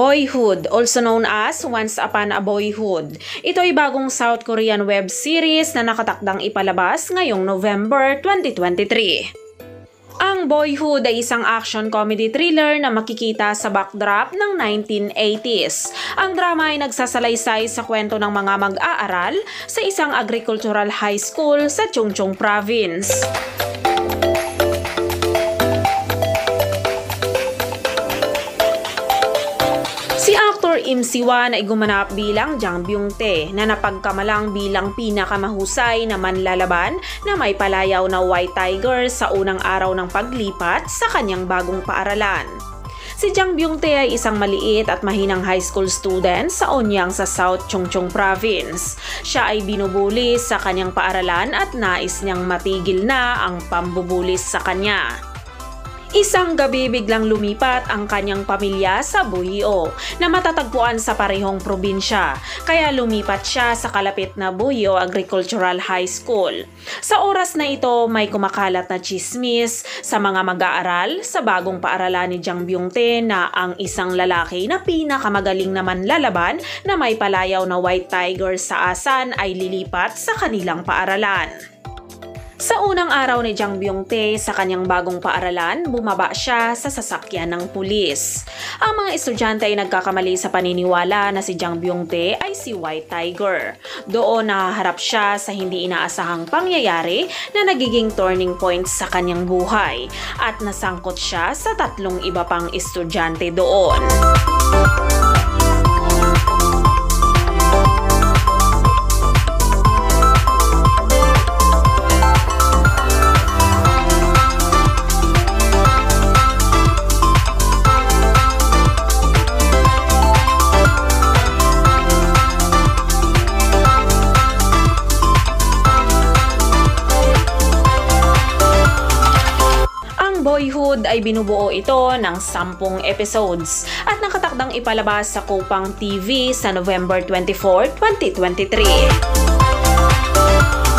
Boyhood, also known as Once Upon a Boyhood. Ito ay bagong South Korean web series na nakatakdang ipalabas ngayong November 2023. Ang Boyhood ay isang action comedy thriller na makikita sa backdrop ng 1980s. Ang drama ay nagsasalaysay sa kwento ng mga mag-aaral sa isang agricultural high school sa Chungcheong Province. Si actor Im Si-won ay gumanap bilang Jang Byung-tae na napagkamalang bilang pinakamahusay na manlalaban na may palayaw na White Tiger sa unang araw ng paglipat sa kanyang bagong paaralan. Si Jang Byung-tae ay isang maliit at mahinang high school student sa Onyang sa South Chungcheong Province. Siya ay binubuli sa kanyang paaralan at nais niyang matigil na ang pambubulis sa kanya. Isang gabi biglang lumipat ang kanyang pamilya sa Buhio na matatagpuan sa parehong probinsya, kaya lumipat siya sa kalapit na Buhio Agricultural High School. Sa oras na ito may kumakalat na tsismis sa mga mag-aaral sa bagong paaralan ni Jang Byung-tae na ang isang lalaki na pinakamagaling na manlalaban na may palayaw na White Tiger sa Asan ay lilipat sa kanilang paaralan. Sa unang araw ni Jang Byung-tae sa kanyang bagong paaralan, bumaba siya sa sasakyan ng pulis. Ang mga estudyante ay nagkakamali sa paniniwala na si Jang Byung-tae ay si White Tiger. Doon nahaharap siya sa hindi inaasahang pangyayari na nagiging turning point sa kanyang buhay at nasangkot siya sa 3 iba pang estudyante doon. Boyhood ay binubuo ito ng 10 episodes at nakatakdang ipalabas sa Kopang TV sa November 24, 2023.